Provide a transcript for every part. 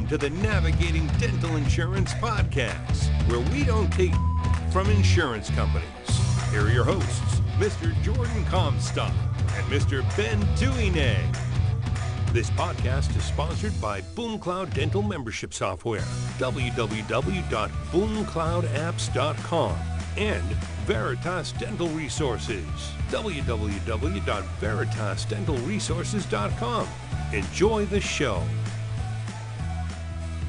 Welcome to the Navigating Dental Insurance Podcast, where we don't take from insurance companies. Here are your hosts, Mr. Jordan Comstock and Mr. Ben Tuine. This podcast is sponsored by BoomCloud Dental Membership Software, www.boomcloudapps.com, and Veritas Dental Resources, www.veritasdentalresources.com. Enjoy the show.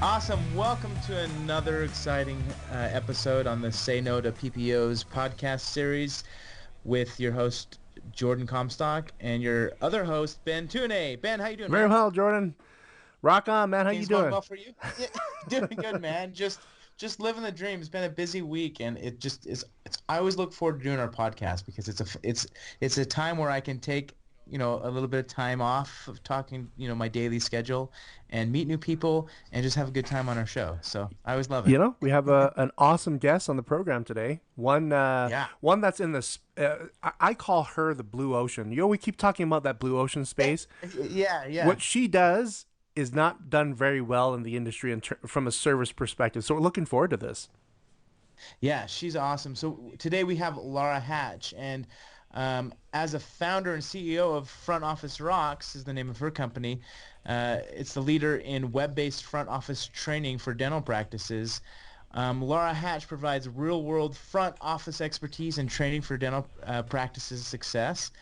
Awesome. Welcome to another exciting episode on the Say No to PPOs podcast series with your host, Jordan Comstock, and your other host, Ben Tuine. Ben, how you doing, Very man? well, Jordan. Rock on, man. How you doing? Going well for you? Yeah, doing good, man. Just living the dream. It's been a busy week, and it just is. I always look forward to doing our podcast because it's a time where I can take a little bit of time off of talking, my daily schedule, and meet new people and just have a good time on our show. So I always love it. We have an awesome guest on the program today. One that's in this. I call her the blue ocean. We keep talking about that blue ocean space. Yeah. What she does is not done very well in the industry from a service perspective. So we're looking forward to this. Yeah, she's awesome. So today we have Laura Hatch, and as a founder and CEO of Front Office Rocks is the name of her company. It's the leader in web-based front office training for dental practices. Laura Hatch provides real-world front office expertise and training for dental practices success.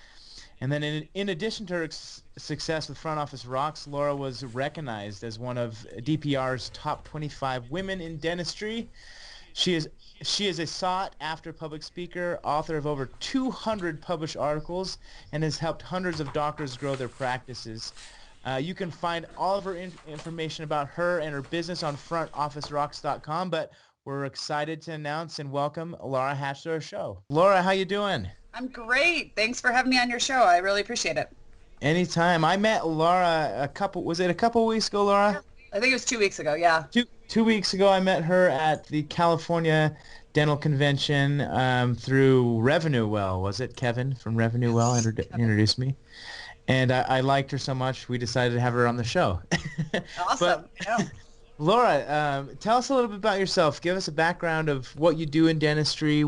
And then in addition to her success with Front Office Rocks, Laura was recognized as one of DPR's top 25 women in dentistry. She is a sought-after public speaker, author of over 200 published articles, and has helped hundreds of doctors grow their practices. You can find all of her information about her and her business on frontofficerocks.com, but we're excited to announce and welcome Laura Hatch to our show. Laura, how you doing? I'm great. Thanks for having me on your show. I really appreciate it. Anytime. I met Laura a couple weeks ago, Laura? I think it was 2 weeks ago, yeah. Two weeks ago, I met her at the California Dental Convention through Revenue Well. Was it Kevin from Revenue Well introduced me? And I liked her so much, we decided to have her on the show. Awesome. Yeah. Laura, tell us a little bit about yourself. Give us a background of what you do in dentistry,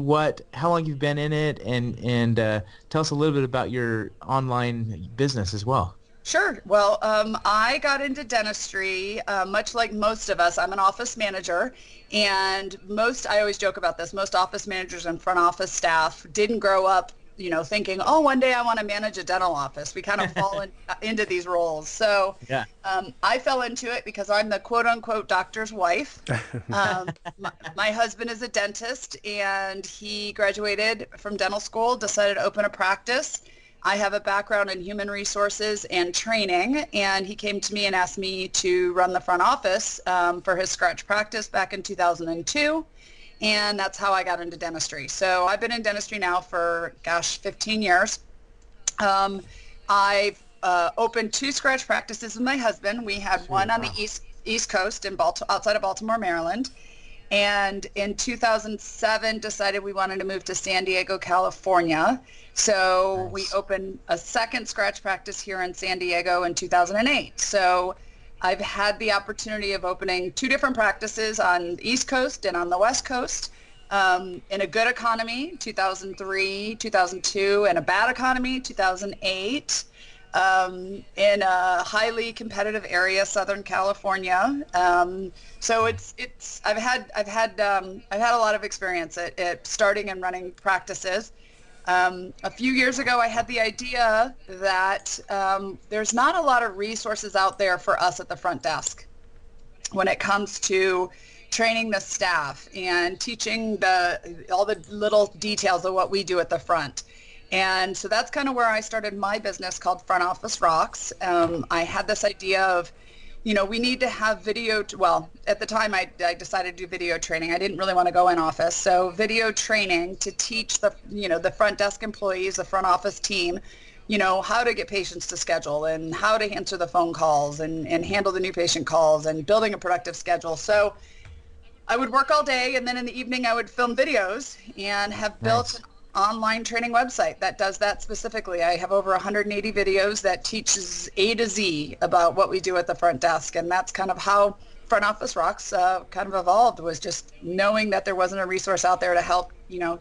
how long you've been in it, and tell us a little bit about your online business as well. Sure. Well, I got into dentistry, much like most of us. I'm an office manager, and I always joke about this, most office managers and front office staff didn't grow up, thinking, oh, one day I want to manage a dental office. We kind of fall into these roles. So yeah. I fell into it because I'm the quote-unquote doctor's wife. My husband is a dentist, and he graduated from dental school, decided to open a practice. I have a background in human resources and training, and he came to me and asked me to run the front office for his scratch practice back in 2002, and that's how I got into dentistry. So I've been in dentistry now for, 15 years. I've opened 2 scratch practices with my husband. We had one on the East Coast outside of Baltimore, Maryland, and in 2007 decided we wanted to move to San Diego, California. So nice. We opened a second scratch practice here in San Diego in 2008. So I've had the opportunity of opening 2 different practices on the East Coast and on the West Coast, in a good economy, 2003, 2002, and a bad economy, 2008. In a highly competitive area, Southern California. So I've had a lot of experience at starting and running practices. A few years ago, I had the idea that there's not a lot of resources out there for us at the front desk when it comes to training the staff and teaching all the little details of what we do at the front. And so that's kind of where I started my business called Front Office Rocks. I had this idea of, we need to have video. At the time I decided to do video training. I didn't really want to go in office. So video training to teach the front desk employees, the front office team, how to get patients to schedule and how to answer the phone calls and handle the new patient calls and building a productive schedule. So I would work all day, and then in the evening I would film videos and have built an online training website that does that specifically. I have over 180 videos that teaches A to Z about what we do at the front desk, and that's kind of how Front Office Rocks kind of evolved, was just knowing that there wasn't a resource out there to help,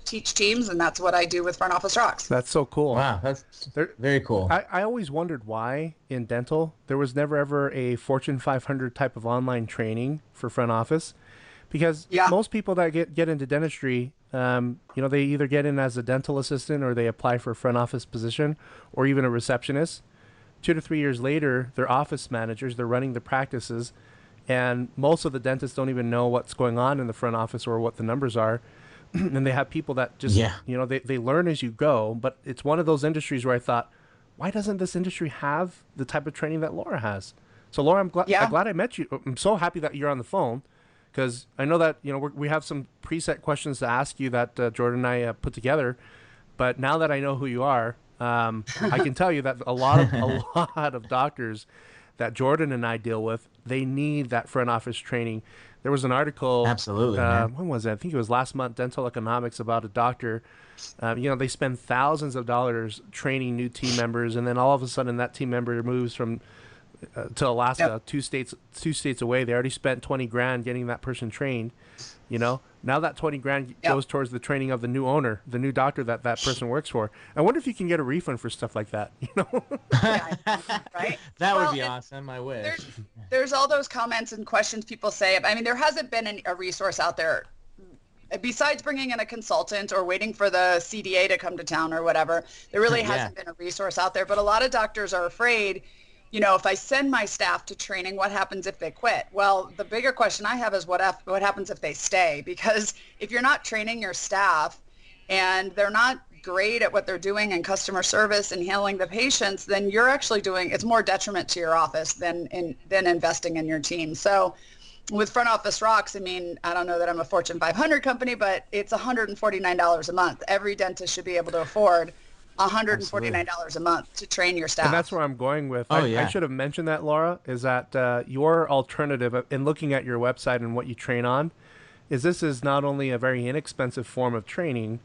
teach teams, and that's what I do with Front Office Rocks. That's so cool. Wow, that's very cool. I always wondered why in dental there was never ever a Fortune 500 type of online training for front office, because most people that get into dentistry, they either get in as a dental assistant or they apply for a front office position or even a receptionist. 2 to 3 years later, they're office managers, they're running the practices, and most of the dentists don't even know what's going on in the front office or what the numbers are. And they have people that just, they learn as you go. But it's one of those industries where I thought, why doesn't this industry have the type of training that Laura has? So Laura, I'm glad I met you. I'm so happy that you're on the phone, because I know that, we have some preset questions to ask you that Jordan and I put together. But now that I know who you are, I can tell you that a lot of doctors that Jordan and I deal with, they need that front office training. There was an article. Absolutely. When was it? I think it was last month, Dental Economics, about a doctor. They spend thousands of dollars training new team members, and then all of a sudden that team member moves from to Alaska, 2 states away. They already spent $20,000 getting that person trained. Now that $20,000 goes towards the training of the new owner, the new doctor that person works for. I wonder if you can get a refund for stuff like that. Right? That would be awesome. I wish. There's all those comments and questions people say. I mean, there hasn't been a resource out there besides bringing in a consultant or waiting for the CDA to come to town or whatever. There really hasn't been a resource out there. But a lot of doctors are afraid, if I send my staff to training, what happens if they quit? Well, the bigger question I have is what happens if they stay? Because if you're not training your staff and they're not great at what they're doing in customer service and handling the patients, then you're actually it's more detriment to your office than investing in your team. So with Front Office Rocks, I mean, I don't know that I'm a Fortune 500 company, but it's $149 a month. Every dentist should be able to afford $149 a month to train your staff. And that's where I'm going with. I should have mentioned that, Laura, is that your alternative in looking at your website and what you train on this is not only a very inexpensive form of training,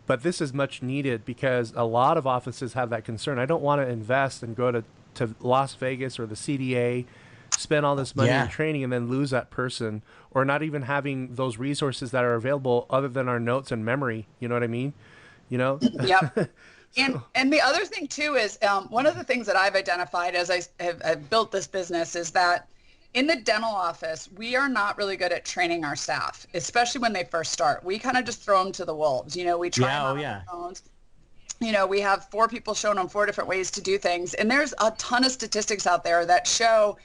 but this is much needed, because a lot of offices have that concern. I don't want to invest and go to Las Vegas or the CDA, spend all this money in training and then lose that person, or not even having those resources that are available other than our notes and memory. You know what I mean? Yep. And the other thing too is one of the things that I've identified as I've built this business is that in the dental office, we are not really good at training our staff, especially when they first start. We kind of just throw them to the wolves. We try them on our phones. We have 4 people showing them 4 different ways to do things. And there's a ton of statistics out there that show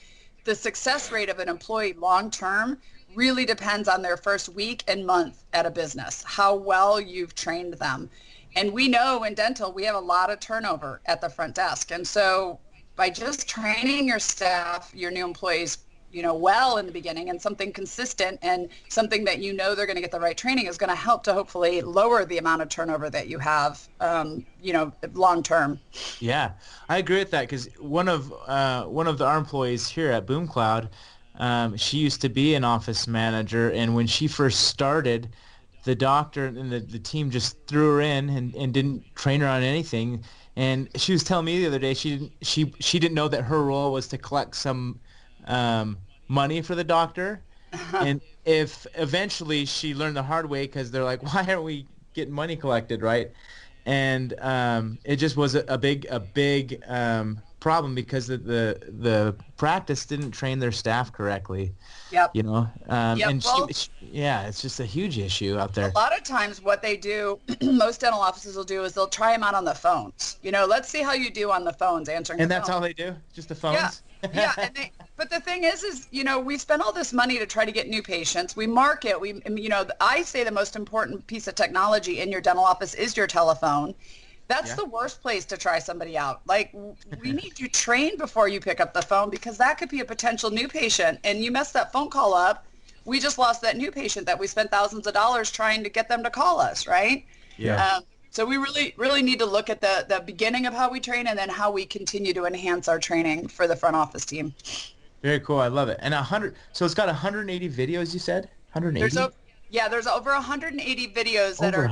the success rate of an employee long-term really depends on their first week and month at a business, how well you've trained them. And we know in dental, we have a lot of turnover at the front desk. And so by just training your staff, your new employees, well in the beginning, and something consistent and something that they're going to get the right training, is going to help to hopefully lower the amount of turnover that you have, long term. Yeah, I agree with that, because one of our employees here at BoomCloud, she used to be an office manager, and when she first started, the doctor and the team just threw her in and didn't train her on anything. And she was telling me the other day she didn't know that her role was to collect some money for the doctor. And if eventually she learned the hard way, because they're like, why aren't we getting money collected, right? And it just was a big problem, because the practice didn't train their staff correctly. Yep. And it's just a huge issue out there. A lot of times what they do, most dental offices will do, is they'll try them out on the phones. Let's see how you do on the phones, answering the phone. And that's all they do? Just the phones? Yeah. But the thing is, we spend all this money to try to get new patients. We market. I say the most important piece of technology in your dental office is your telephone. That's the worst place to try somebody out. Like, we need you trained before you pick up the phone, because that could be a potential new patient. And you mess that phone call up, we just lost that new patient that we spent thousands of dollars trying to get them to call us, right? Yeah. So we really need to look at the beginning of how we train, and then how we continue to enhance our training for the front office team. Very cool. I love it. And so it's got 180 videos, you said? 180? There's over 180 videos that are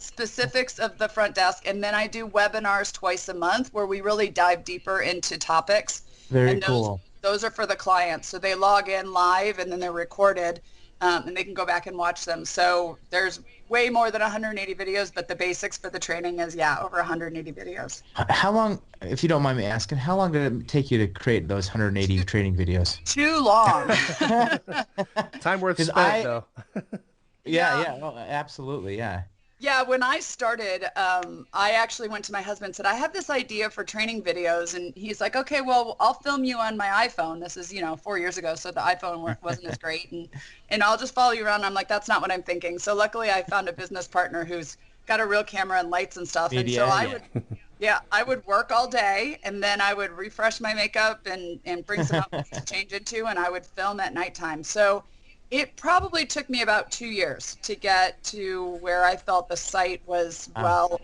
specifics of the front desk. And then I do webinars twice a month where we really dive deeper into topics. Very cool. Those are for the clients. So they log in live and then they're recorded, and they can go back and watch them. So there's way more than 180 videos, but the basics for the training is, over 180 videos. How long, if you don't mind me asking, how long did it take you to create those 180 training videos? Too long. Time worth spent, though. Yeah, oh, absolutely, yeah. Yeah, when I started, I actually went to my husband and said, I have this idea for training videos. And he's like, okay, well, I'll film you on my iPhone. This is, 4 years ago, so the iPhone wasn't as great. And I'll just follow you around. I'm like, that's not what I'm thinking. So luckily, I found a business partner who's got a real camera and lights and stuff. Media, and so I would work all day, and then I would refresh my makeup and bring some outfits to change into, and I would film at nighttime. So it probably took me about 2 years to get to where I felt the site was,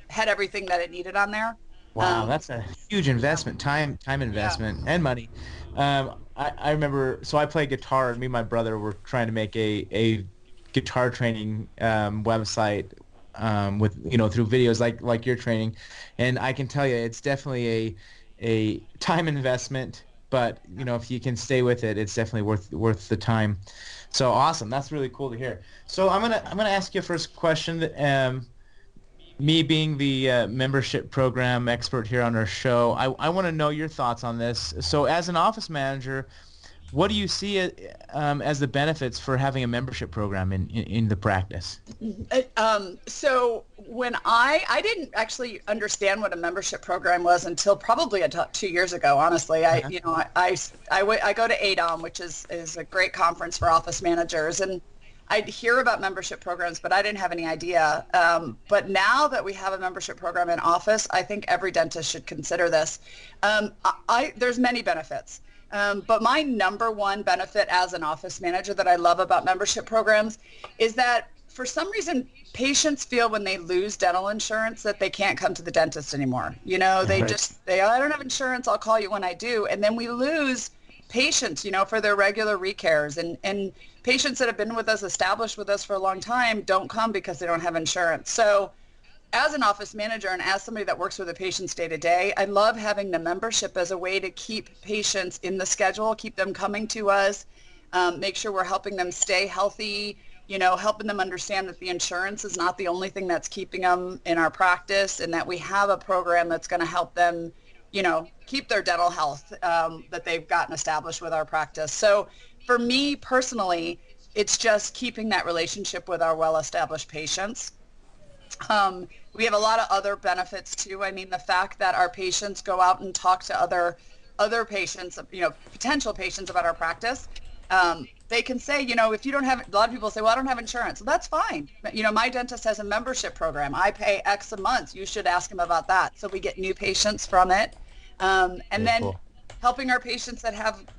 had everything that it needed on there. Wow, that's a huge investment, time investment, and money. I remember, so I play guitar, and me and my brother were trying to make a guitar training website with, through videos like your training. And I can tell you, it's definitely a time investment, but, if you can stay with it, it's definitely worth the time. So awesome. That's really cool to hear. So I'm gonna ask you a first question. Me being the membership program expert here on our show, I want to know your thoughts on this. So as an office manager, what do you see as the benefits for having a membership program in the practice? So when I didn't actually understand what a membership program was until probably 2 years ago, honestly. I go to ADOM, which is a great conference for office managers, and I'd hear about membership programs, but I didn't have any idea. But now that we have a membership program in office, I think every dentist should consider this. There's many benefits. But my number one benefit as an office manager that I love about membership programs is that for some reason, patients feel when they lose dental insurance that they can't come to the dentist anymore. They I don't have insurance, I'll call you when I do. And then we lose patients, for their regular recares. And patients that have been with us, established with us for a long time, don't come because they don't have insurance. So as an office manager and as somebody that works with the patients day to day, I love having the membership as a way to keep patients in the schedule, keep them coming to us, make sure we're helping them stay healthy, helping them understand that the insurance is not the only thing that's keeping them in our practice, and that we have a program that's going to help them, keep their dental health that they've gotten established with our practice. So for me personally, it's just keeping that relationship with our well-established patients. We have a lot of other benefits too. I mean, the fact that our patients go out and talk to other patients, potential patients about our practice. They can say, if you don't have, a lot of people say, well, I don't have insurance. Well, that's fine. But, my dentist has a membership program. I pay X a month. You should ask him about that. So we get new patients from it. And very then cool. Helping our patients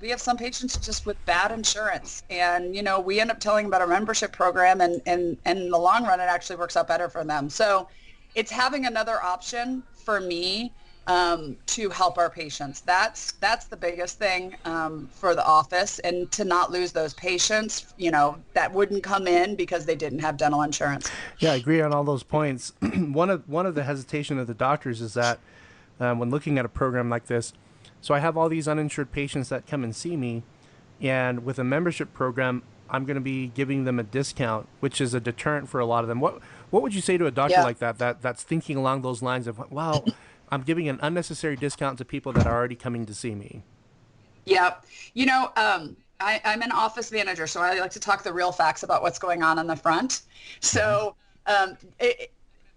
we have some patients just with bad insurance, and we end up telling them about our membership program, and in the long run it actually works out better for them. So it's having another option for me to help our patients. That's the biggest thing for the office, and to not lose those patients that wouldn't come in because they didn't have dental insurance. Yeah, I agree on all those points. One of the hesitation of the doctors is that when looking at a program like this, so I have all these uninsured patients that come and see me, and with a membership program, I'm going to be giving them a discount, which is a deterrent for a lot of them. What would you say to a doctor like that's thinking along those lines of, wow, I'm giving an unnecessary discount to people that are already coming to see me? Yeah. I'm an office manager, so I like to talk the real facts about what's going on the front. So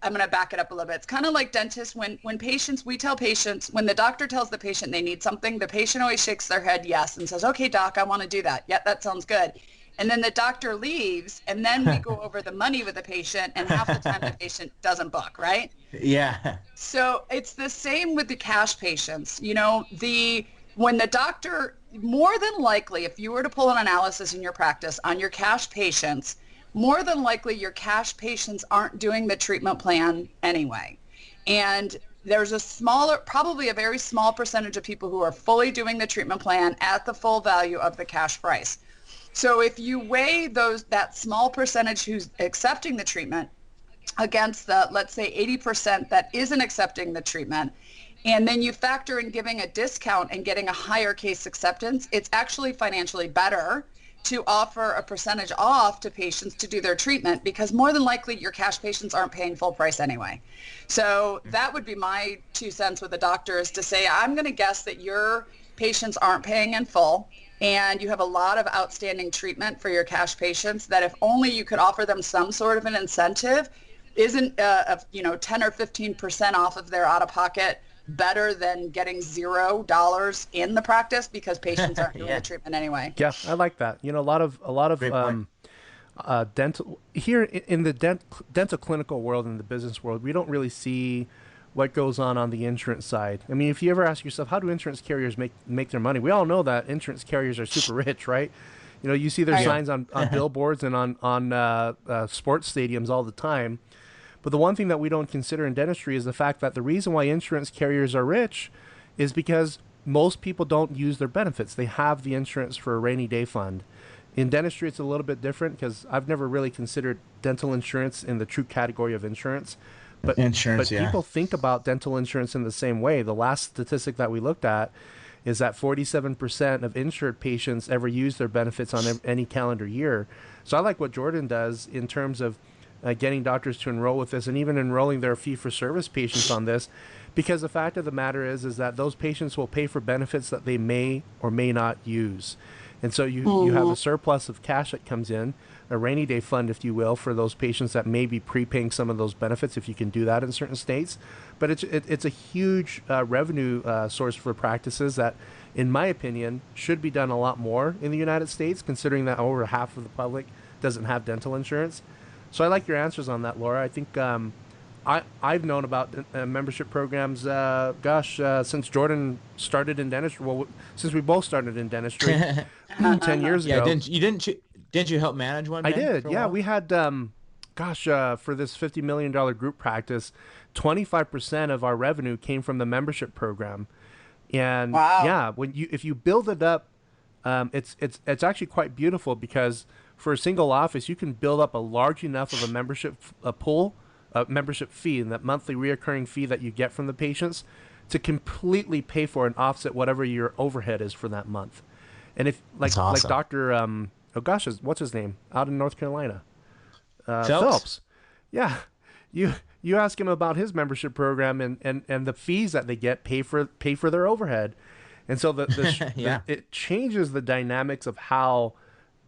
I'm going to back it up a little bit. It's kind of like dentists. When we tell patients, when the doctor tells the patient they need something, the patient always shakes their head yes and says, okay, doc, I want to do that. Yeah, that sounds good. And then the doctor leaves, and then we go over the money with the patient, and half the time the patient doesn't book, right? Yeah. So it's the same with the cash patients. When the doctor, more than likely, if you were to pull an analysis in your practice on your cash patients, more than likely your cash patients aren't doing the treatment plan anyway. And there's probably a very small percentage of people who are fully doing the treatment plan at the full value of the cash price. So if you weigh that small percentage who's accepting the treatment against the, let's say, 80% that isn't accepting the treatment, and then you factor in giving a discount and getting a higher case acceptance, it's actually financially better to offer a percentage off to patients to do their treatment, because more than likely your cash patients aren't paying full price anyway. So that would be my 2 cents with the doctor, is to say, I'm going to guess that your patients aren't paying in full and you have a lot of outstanding treatment for your cash patients, that if only you could offer them some sort of an incentive, isn't 10 or 15% off of their out-of-pocket better than getting $0 in the practice because patients aren't doing the treatment anyway? Yeah, I like that. You know, a lot of dental here in the dental clinical world, in the business world, we don't really see what goes on the insurance side. I mean, if you ever ask yourself, how do insurance carriers make their money? We all know that insurance carriers are super rich, right? You know, you see their signs on billboards and on sports stadiums all the time. But the one thing that we don't consider in dentistry is the fact that the reason why insurance carriers are rich is because most people don't use their benefits. They have the insurance for a rainy day fund. In dentistry, it's a little bit different because I've never really considered dental insurance in the true category of insurance. But people think about dental insurance in the same way. The last statistic that we looked at is that 47% of insured patients ever use their benefits on any calendar year. So I like what Jordan does in terms of getting doctors to enroll with this, and even enrolling their fee-for-service patients on this, because the fact of the matter is that those patients will pay for benefits that they may or may not use. And so you have a surplus of cash that comes in, a rainy day fund, if you will, for those patients that may be prepaying some of those benefits, if you can do that in certain states. But it's a huge revenue source for practices that, in my opinion, should be done a lot more in the United States, considering that over half of the public doesn't have dental insurance. So I like your answers on that, Laura. I think I've known about membership programs, since Jordan started in dentistry. Well, since we both started in dentistry 10 years ago. Didn't you help manage one? I did. Yeah, we had, for this $50 million group practice, 25% of our revenue came from the membership program. And if you build it up, it's actually quite beautiful, because for a single office, you can build up a large enough of a membership pool, a membership fee, and that monthly reoccurring fee that you get from the patients to completely pay for and offset whatever your overhead is for that month. And if like Dr. What's his name out in North Carolina? Phelps. Yeah, you ask him about his membership program, and the fees that they get pay for their overhead, and so it changes the dynamics of how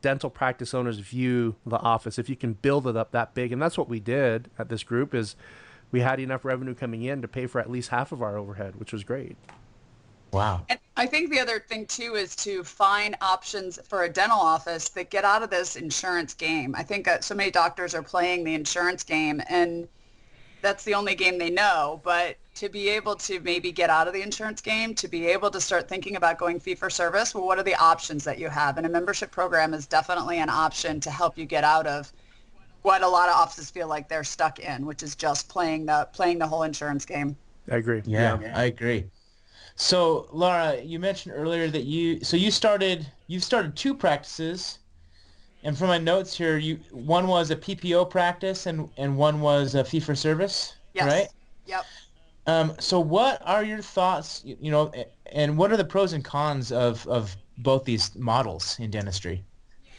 dental practice owners view the office if you can build it up that big. And that's what we did at this group, is we had enough revenue coming in to pay for at least half of our overhead, which was great. Wow. And I think the other thing too is to find options for a dental office that get out of this insurance game. I think so many doctors are playing the insurance game, and that's the only game they know. But to be able to maybe get out of the insurance game, to be able to start thinking about going fee for service, well, what are the options that you have? And a membership program is definitely an option to help you get out of what a lot of offices feel like they're stuck in, which is just playing the whole insurance game. I agree. Yeah, I agree. So Laura, you mentioned earlier that you've started 2 practices. And from my notes here, one was a PPO practice and one was a fee-for-service, yes. Right? Yep. So what are your thoughts, and what are the pros and cons of both these models in dentistry?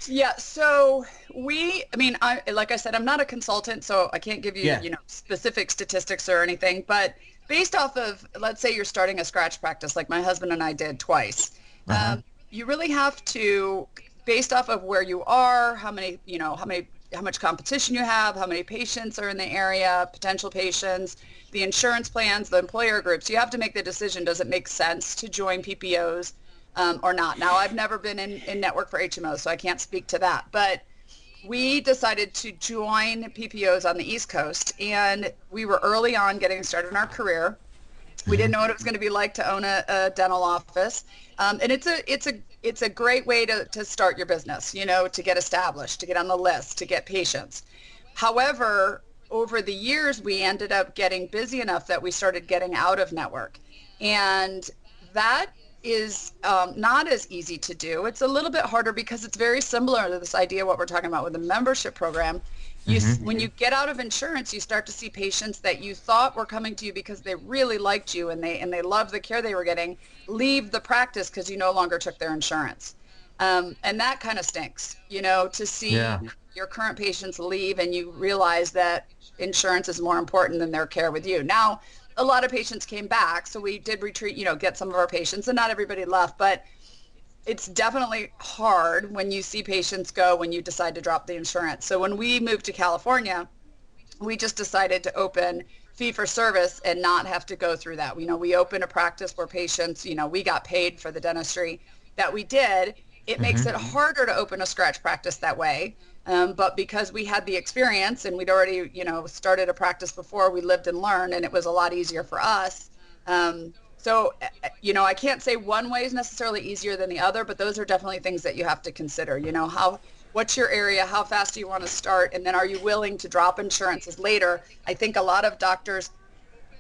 Yeah, so like I said, I'm not a consultant, so I can't give you, specific statistics or anything, but based off of, let's say you're starting a scratch practice like my husband and I did twice, you really have to, based off of where you are, how much competition you have, how many patients are in the area, potential patients, the insurance plans, the employer groups, you have to make the decision, does it make sense to join PPOs or not? Now, I've never been in network for HMOs, so I can't speak to that. But we decided to join PPOs on the East Coast, and we were early on getting started in our career. We didn't know what it was going to be like to own a dental office. And it's a great way to start your business, to get established, to get on the list, to get patients. However, over the years, we ended up getting busy enough that we started getting out of network. And that is not as easy to do. It's a little bit harder because it's very similar to this idea what we're talking about with the membership program. When you get out of insurance, you start to see patients that you thought were coming to you because they really liked you and they loved the care they were getting, leave the practice because you no longer took their insurance. And that kind of stinks, to see your current patients leave and you realize that insurance is more important than their care with you. Now, a lot of patients came back, so we did retreat, get some of our patients, and not everybody left, but it's definitely hard when you see patients go when you decide to drop the insurance. So when we moved to California, we just decided to open fee for service and not have to go through that. We opened a practice where patients, we got paid for the dentistry that we did. It makes it harder to open a scratch practice that way. But because we had the experience and we'd already, started a practice before, we lived and learned, and it was a lot easier for us. So, I can't say one way is necessarily easier than the other, but those are definitely things that you have to consider. What's your area? How fast do you want to start? And then are you willing to drop insurances later? I think a lot of doctors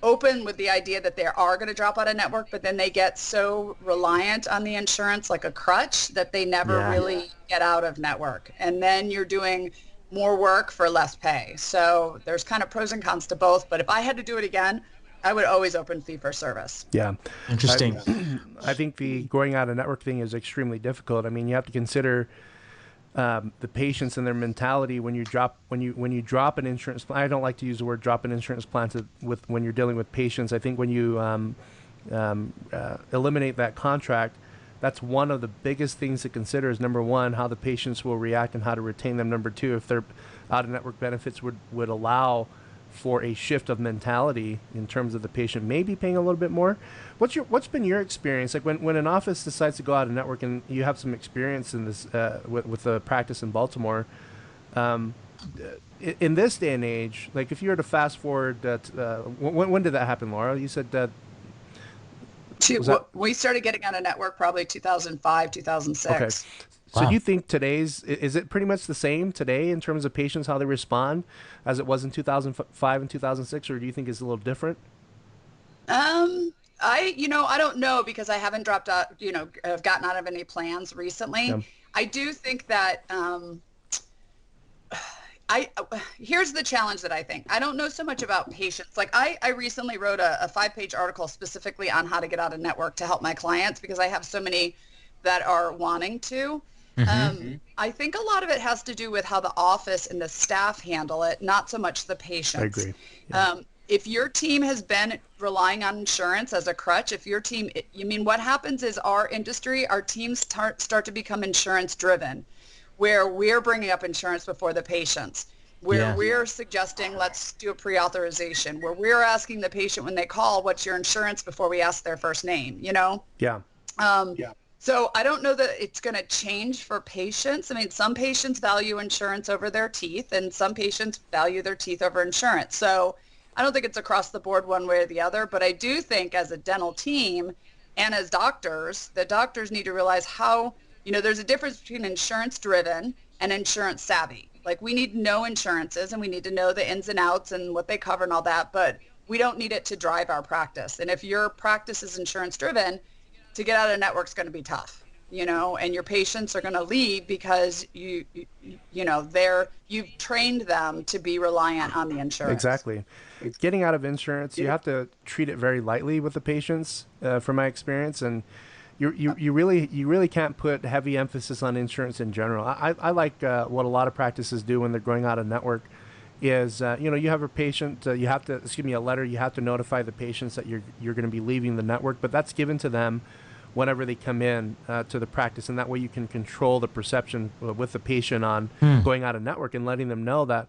open with the idea that they are going to drop out of network, but then they get so reliant on the insurance like a crutch that they never really get out of network. And then you're doing more work for less pay. So there's kind of pros and cons to both. But if I had to do it again, I would always open fee for service. Yeah. Interesting. I think the going out of network thing is extremely difficult. I mean, you have to consider the patients and their mentality when you drop an insurance plan. I don't like to use the word drop an insurance plan when you're dealing with patients. I think when you eliminate that contract, that's one of the biggest things to consider is, number one, how the patients will react and how to retain them. Number two, if their out-of-network benefits would allow for a shift of mentality in terms of the patient maybe paying a little bit more. What's been your experience? Like when an office decides to go out of network, and you have some experience in this with the practice in Baltimore, in this day and age, like if you were to fast forward, when did that happen, Laura? You said that we started getting out of network probably 2005, 2006. Okay. So do you think is it pretty much the same today in terms of patients, how they respond, as it was in 2005 and 2006, or do you think it's a little different? I don't know because I haven't dropped out, I've gotten out of any plans recently. Yeah. I do think that here's the challenge that I think. I don't know so much about patients. Like I recently wrote a 5-page article specifically on how to get out of network to help my clients because I have so many that are wanting to. I think a lot of it has to do with how the office and the staff handle it, not so much the patients. I agree. Yeah. If your team has been relying on insurance as a crutch, what happens is our teams start to become insurance driven, where we're bringing up insurance before the patients, where we're suggesting let's do a pre-authorization, where we're asking the patient when they call, what's your insurance before we ask their first name, Yeah. So I don't know that it's going to change for patients. I mean, some patients value insurance over their teeth, and some patients value their teeth over insurance. So I don't think it's across the board one way or the other, but I do think as a dental team and as doctors, the doctors need to realize how, there's a difference between insurance driven and insurance savvy. Like we need to know insurances and we need to know the ins and outs and what they cover and all that, but we don't need it to drive our practice. And if your practice is insurance driven, to get out of network is going to be tough, and your patients are going to leave because you've trained them to be reliant on the insurance. Exactly. Getting out of insurance, you have to treat it very lightly with the patients, from my experience, and you really can't put heavy emphasis on insurance in general. I like what a lot of practices do when they're going out of network is, you have a patient, a letter, you have to notify the patients that you're going to be leaving the network, but that's given to them whenever they come in to the practice, and that way you can control the perception with the patient on going out of network and letting them know that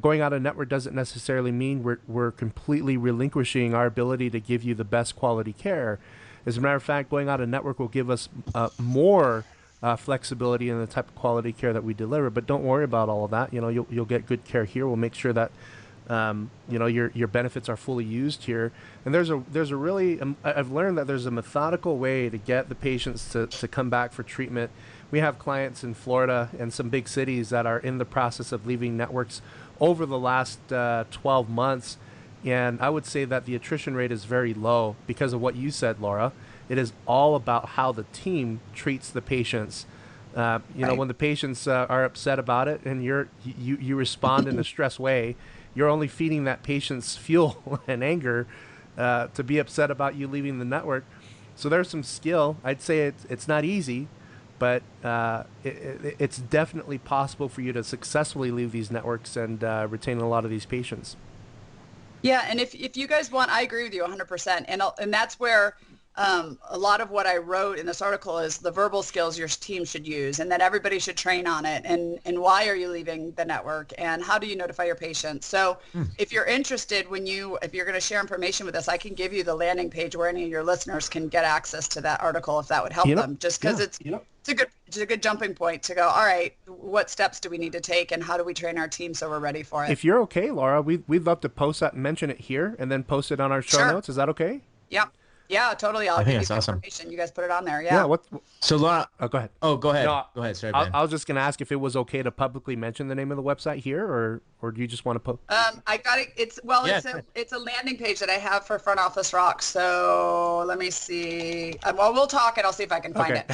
going out of network doesn't necessarily mean we're completely relinquishing our ability to give you the best quality care. As a matter of fact, going out of network will give us more flexibility in the type of quality care that we deliver. But don't worry about all of that. You'll get good care here. We'll make sure that your benefits are fully used here. And there's a really I've learned that there's a methodical way to get the patients to come back for treatment. We have clients in Florida and some big cities that are in the process of leaving networks over the last 12 months. And I would say that the attrition rate is very low because of what you said, Laura. It is all about how the team treats the patients When the patients are upset about it and you respond in a stressed way, you're only feeding that patient's fuel and anger to be upset about you leaving the network. So there's some skill. I'd say it's not easy, but it's definitely possible for you to successfully leave these networks and retain a lot of these patients. Yeah, and if you guys want, I agree with you 100%. And that's where a lot of what I wrote in this article is the verbal skills your team should use, and that everybody should train on it. And why are you leaving the network, and how do you notify your patients? So if you're interested, if you're going to share information with us, I can give you the landing page where any of your listeners can get access to that article if that would help them. Just because it's a good jumping point to go, all right, what steps do we need to take, and how do we train our team so we're ready for it? If you're okay, Laura, we'd love to post that and mention it here, and then post it on our show notes. Is that okay? Yep. Yeah, totally. I'll give you the information. You guys put it on there. Yeah. So Laura, go ahead. Oh, go ahead. No, go ahead. Sorry, Ben. I was just going to ask if it was okay to publicly mention the name of the website here, or do you just want to put? I got it. It's a landing page that I have for Front Office Rocks. So let me see. Well, we'll talk and I'll see if I can find it.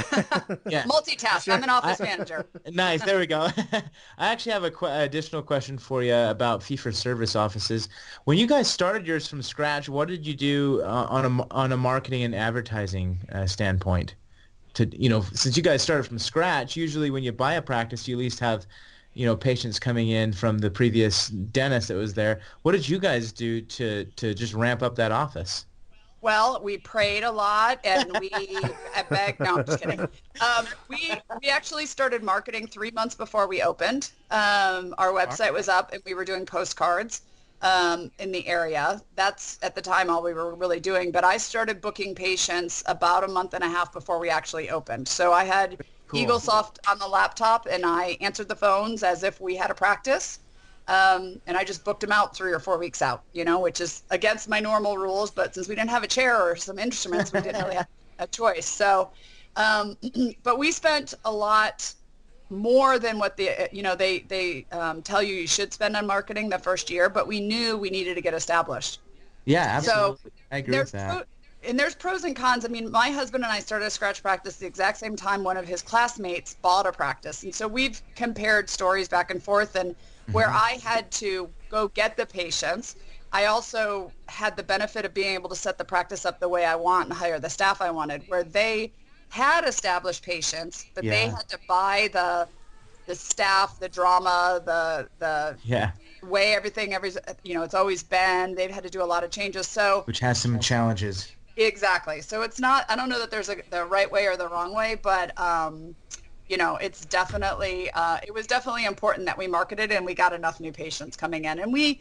Yeah. Multitask. Sure. I'm an office manager. Nice. There we go. I actually have an additional question for you about fee-for-service offices. When you guys started yours from scratch, what did you do on a marketing and advertising standpoint? Since you guys started from scratch, usually when you buy a practice, you at least have patients coming in from the previous dentist that was there. What did you guys do to just ramp up that office? Well, we prayed a lot, and we begged. No, I'm just kidding. We actually started marketing 3 months before we opened. Our website was up, and we were doing postcards in the area. That's at the time all we were really doing. But I started booking patients about a month and a half before we actually opened. So I had Eaglesoft on the laptop, and I answered the phones as if we had a practice. And I just booked them out 3 or 4 weeks out, which is against my normal rules. But since we didn't have a chair or some instruments, we didn't really have a choice. So, but we spent a lot more than what they tell you should spend on marketing the first year. But we knew we needed to get established. Yeah, absolutely. So I agree with that. And there's pros and cons. I mean, my husband and I started a scratch practice the exact same time one of his classmates bought a practice. And so we've compared stories back and forth, and where I had to go get the patients, I also had the benefit of being able to set the practice up the way I want and hire the staff I wanted, where they had established patients, but they had to buy the staff, the drama, the way everything, it's always been. They've had to do a lot of changes. So which has some challenges. Exactly. So it's not, I don't know that there's the right way or the wrong way, but, it's definitely, it was definitely important that we marketed and we got enough new patients coming in. And we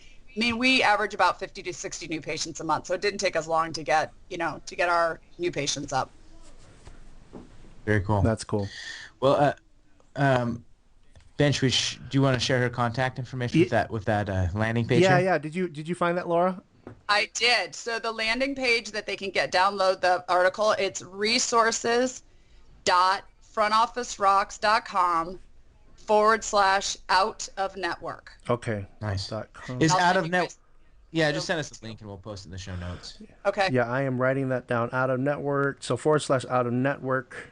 average about 50 to 60 new patients a month. So it didn't take us long to get our new patients up. Very cool. That's cool. Well, Ben, do you want to share her contact information with that landing page? Yeah, yeah. Did you find that, Laura? I did. So the landing page that they can download the article, it's resources.frontofficerocks.com/out of network. Okay. Nice. Is out of network. Yeah, just send us a link and we'll post it in the show notes. Okay. Yeah, I am writing that down. Out of network. So /out of network.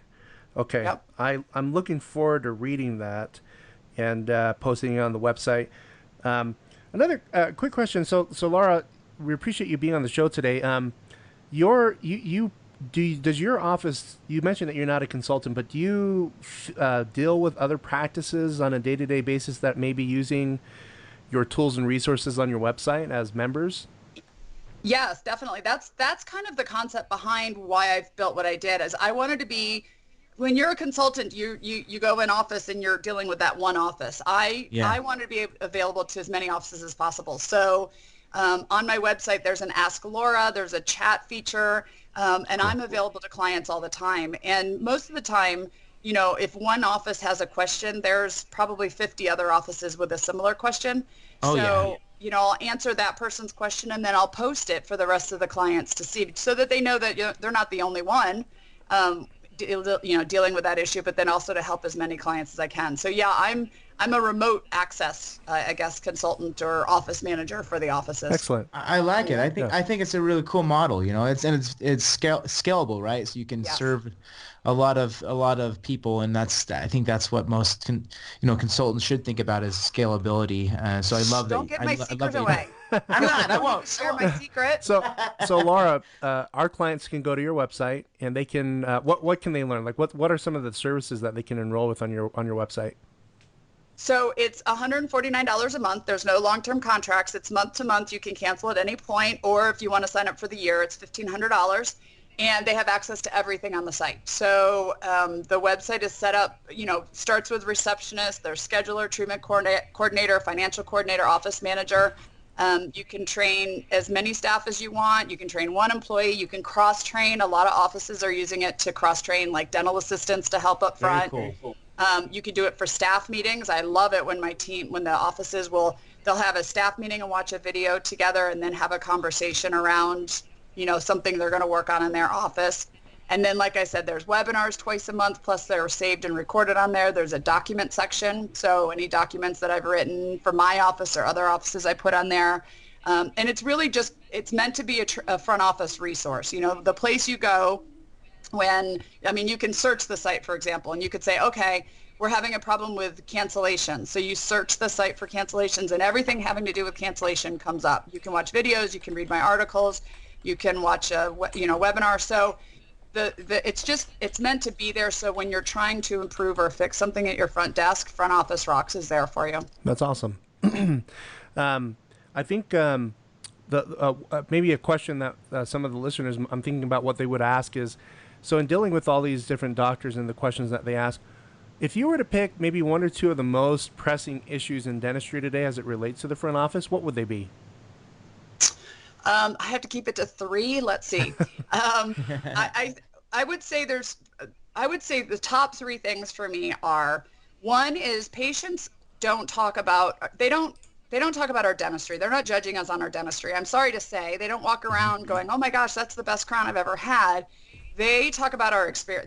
Okay. Yep. I'm looking forward to reading that and posting it on the website. Another quick question. So Laura, we appreciate you being on the show today. Does your office, you mentioned that you're not a consultant, but do you deal with other practices on a day-to-day basis that may be using your tools and resources on your website as members? Yes, definitely. That's kind of the concept behind why I've built what I did. Is I wanted to be, when you're a consultant, you go in office and you're dealing with that one office. I wanted to be available to as many offices as possible. So on my website, there's an Ask Laura, there's a chat feature, and I'm available to clients all the time. And most of the time, if one office has a question, there's probably 50 other offices with a similar question. I'll answer that person's question, and then I'll post it for the rest of the clients to see, so that they know that they're not the only one dealing with that issue, but then also to help as many clients as I can. So yeah, I'm a remote access, I guess, consultant or office manager for the offices. Excellent. I like it. I think it's a really cool model. It's scalable, right? So you can serve a lot of people, and I think that's what most consultants should think about is scalability. So I love that. Don't get my secret away. I'm not. I won't share my secret. So Laura, our clients can go to your website and they can. What can they learn? Like what are some of the services that they can enroll with on your website? So it's $149 a month. There's no long-term contracts. It's month to month. You can cancel at any point, or if you want to sign up for the year, it's $1,500. And they have access to everything on the site. So the website is set up, starts with receptionist, there's scheduler, treatment coordinator, financial coordinator, office manager. You can train as many staff as you want. You can train one employee. You can cross-train. A lot of offices are using it to cross-train, like dental assistants to help up front. Very cool. You can do it for staff meetings. I love it when when the offices they'll have a staff meeting and watch a video together and then have a conversation around something they're going to work on in their office. And then, like I said, there's webinars twice a month, plus they're saved and recorded on there. There's a document section. So any documents that I've written for my office or other offices I put on there. And it's really it's meant to be a front office resource. The place you go you can search the site, for example, and you could say, okay, we're having a problem with cancellation. So you search the site for cancellations and everything having to do with cancellation comes up. You can watch videos, you can read my articles, you can watch a webinar. So it's meant to be there. So when you're trying to improve or fix something at your front desk, Front Office Rocks is there for you. That's awesome. I think maybe a question that some of the listeners, I'm thinking about what they would ask is, so in dealing with all these different doctors and the questions that they ask, if you were to pick maybe one or two of the most pressing issues in dentistry today as it relates to the front office, what would they be? I have to keep it to 3. Let's see. I would say the top 3 things for me are, one is patients don't talk about our dentistry. They're not judging us on our dentistry. I'm sorry to say, they don't walk around going, oh my gosh, that's the best crown I've ever had. They talk about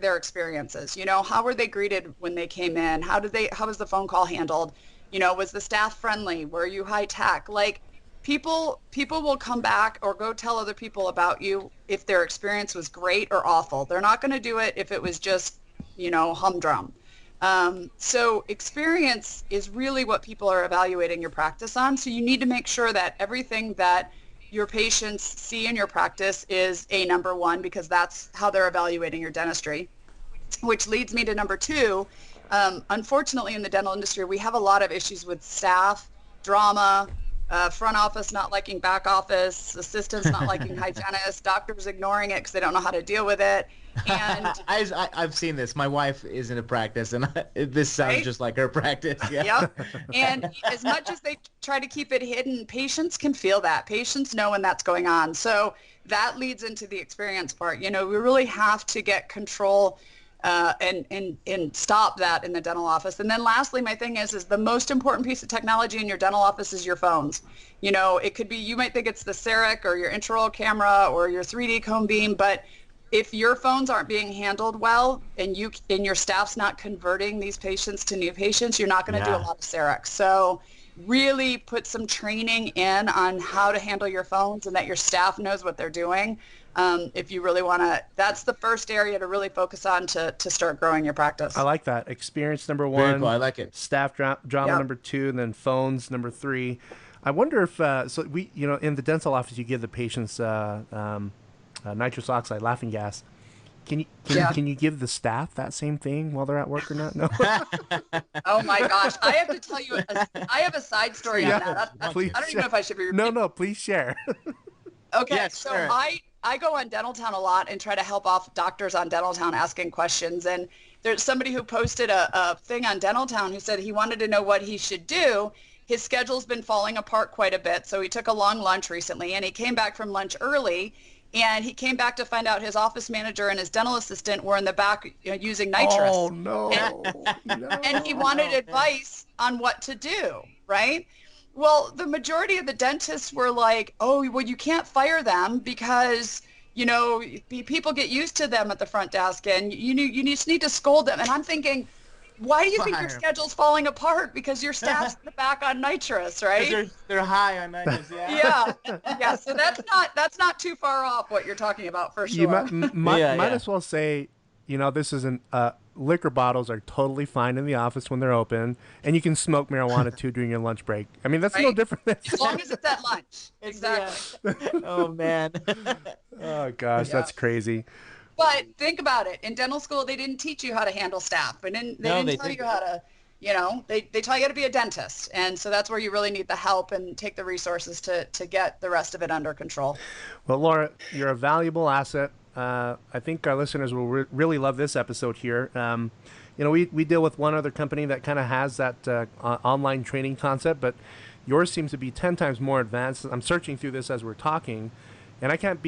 their experiences. How were they greeted when they came in? How was the phone call handled? Was the staff friendly? Were you high tech? Like, people will come back or go tell other people about you if their experience was great or awful. They're not going to do it if it was just, humdrum. So experience is really what people are evaluating your practice on. So you need to make sure that everything that your patients see in your practice is number 1, because that's how they're evaluating your dentistry, which leads me to number 2. Unfortunately, in the dental industry, we have a lot of issues with staff, drama, front office not liking back office, assistants not liking hygienists, doctors ignoring it because they don't know how to deal with it. And I've seen this. My wife is in a practice, and this sounds just like her practice. Yeah. Yep. And as much as they try to keep it hidden, patients can feel that. Patients know when that's going on. So that leads into the experience part. We really have to get control and stop that in the dental office. And then lastly, my thing is the most important piece of technology in your dental office is your phones. It could be, you might think it's the CEREC or your intraoral camera or your 3D cone beam, but if your phones aren't being handled well and your staff's not converting these patients to new patients, you're not going to do a lot of CEREC. So really put some training in on how to handle your phones and that your staff knows what they're doing. If you really want to, that's the first area to really focus on to start growing your practice. I like that. Experience number 1. Very cool. I like it. Staff drama number 2, and then phones number 3. I wonder if, in the dental office, you give the patients nitrous oxide, laughing gas. Can you give the staff that same thing while they're at work or not? No. Oh my gosh, I have to tell you, I have a side story on that. Please I don't even know if I should be repeating. No, please share. Okay, yes, so sure. I go on Dentaltown a lot and try to help off doctors on Dentaltown asking questions. And there's somebody who posted a thing on Dentaltown who said he wanted to know what he should do. His schedule's been falling apart quite a bit, so he took a long lunch recently, and he came back from lunch early. And he came back to find out his office manager and his dental assistant were in the back using nitrous. Oh, no. And he wanted advice on what to do, right? Well, the majority of the dentists were like, oh, well, you can't fire them because, people get used to them at the front desk, and you just need to scold them. And I'm thinking, why do you think your schedule's falling apart? Because your staff's in the back on nitrous, right? They're high on nitrous, yeah. Yeah. So that's not too far off what you're talking about, for sure. You might as well say, this isn't liquor bottles are totally fine in the office when they're open, and you can smoke marijuana too during your lunch break. I mean, that's no different than as long as it's at lunch. Exactly. Oh man. Oh gosh, that's crazy. But think about it. In dental school, they didn't teach you how to handle staff. They didn't tell you how to, they tell you how to be a dentist. And so that's where you really need the help and take the resources to get the rest of it under control. Well, Laura, you're a valuable asset. I think our listeners will really love this episode here. We deal with one other company that kind of has that online training concept, but yours seems to be 10 times more advanced. I'm searching through this as we're talking. And I can't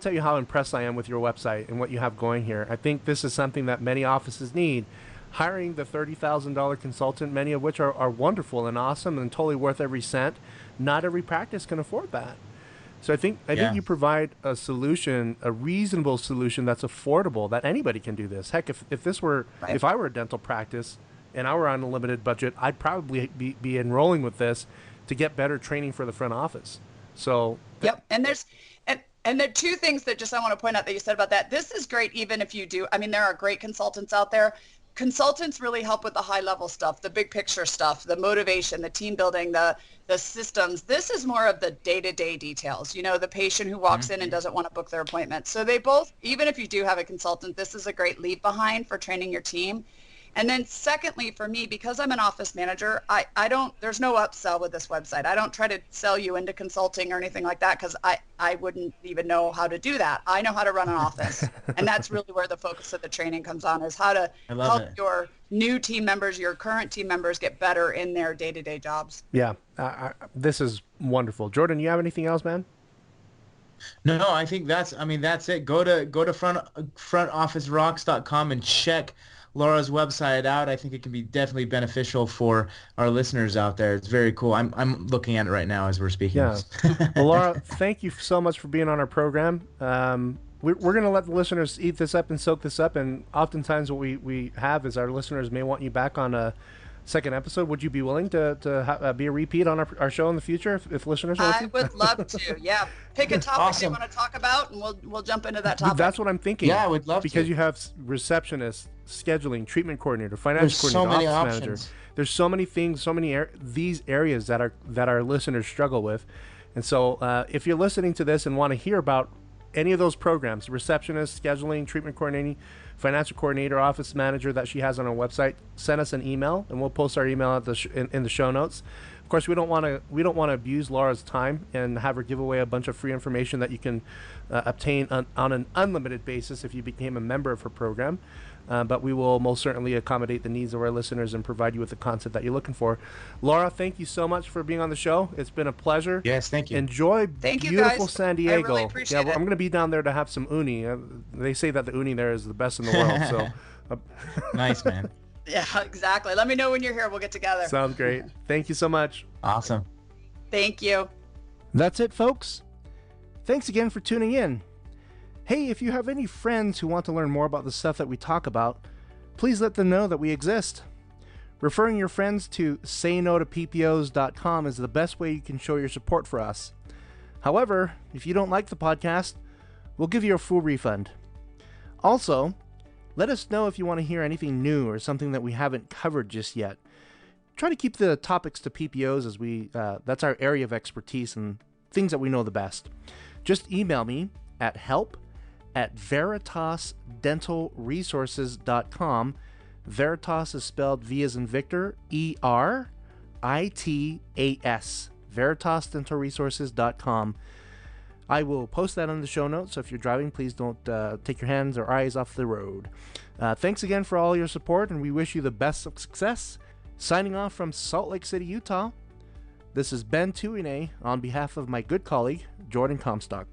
tell you how impressed I am with your website and what you have going here. I think this is something that many offices need. Hiring the $30,000 consultant, many of which are wonderful and awesome and totally worth every cent. Not every practice can afford that. So I think you provide a solution, a reasonable solution that's affordable, that anybody can do this. Heck, if I were a dental practice and I were on a limited budget, I'd probably be enrolling with this to get better training for the front office. So yep, and there are two things that I want to point out that you said about that. This is great even if you do. I mean, there are great consultants out there. Consultants really help with the high level stuff, the big picture stuff, the motivation, the team building, the systems. This is more of the day-to-day details. The patient who walks in and doesn't want to book their appointment. So they both, even if you do have a consultant, this is a great leave behind for training your team. And then secondly, for me, because I'm an office manager, there's no upsell with this website. I don't try to sell you into consulting or anything like that, because I wouldn't even know how to do that. I know how to run an office. And that's really where the focus of the training comes on, is how to help your new team members, your current team members get better in their day-to-day jobs. Yeah, this is wonderful. Jordan, you have anything else, man? No, I think that's it. Go to frontofficerocks.com and check Laura's website out. I think it can be definitely beneficial for our listeners out there. It's very cool. I'm looking at it right now as we're speaking. Yeah. Well, Laura, thank you so much for being on our program. We're going to let the listeners eat this up and soak this up. And oftentimes what we have is our listeners may want you back on a second episode. Would you be willing to be a repeat on our show in the future if listeners want to? I would love to. Yeah. Pick a topic you want to talk about, and we'll jump into that topic. That's what I'm thinking. Yeah, I would love because you have receptionists, scheduling, treatment coordinator, financial coordinator, office manager. There's so many things, these areas that our listeners struggle with. And so if you're listening to this and want to hear about any of those programs, receptionist, scheduling, treatment coordinating, financial coordinator, office manager that she has on our website, send us an email and we'll post our email at in the show notes. Of course, we don't want to abuse Laura's time and have her give away a bunch of free information that you can obtain on an unlimited basis if you became a member of her program. But we will most certainly accommodate the needs of our listeners and provide you with the content that you're looking for. Laura, thank you so much for being on the show. It's been a pleasure. Yes, thank you. Enjoy beautiful San Diego. I really appreciate it. I'm going to be down there to have some uni. They say that the uni there is the best in the world. So nice, man. Yeah, exactly. Let me know when you're here. We'll get together. Sounds great. Thank you so much. Awesome. Thank you. That's it, folks. Thanks again for tuning in. Hey, if you have any friends who want to learn more about the stuff that we talk about, please let them know that we exist. Referring your friends to saynotoppos.com is the best way you can show your support for us. However, if you don't like the podcast, we'll give you a full refund. Also, let us know if you want to hear anything new or something that we haven't covered just yet. Try to keep the topics to PPOs as that's our area of expertise and things that we know the best. Just email me at help@veritasdentalresources.com. Veritas is spelled V as in Victor, ERITAS, veritasdentalresources.com. I will post that on the show notes, so if you're driving, please don't take your hands or eyes off the road. Thanks again for all your support, and we wish you the best of success. Signing off from Salt Lake City, Utah, this is Ben Tuine on behalf of my good colleague, Jordan Comstock.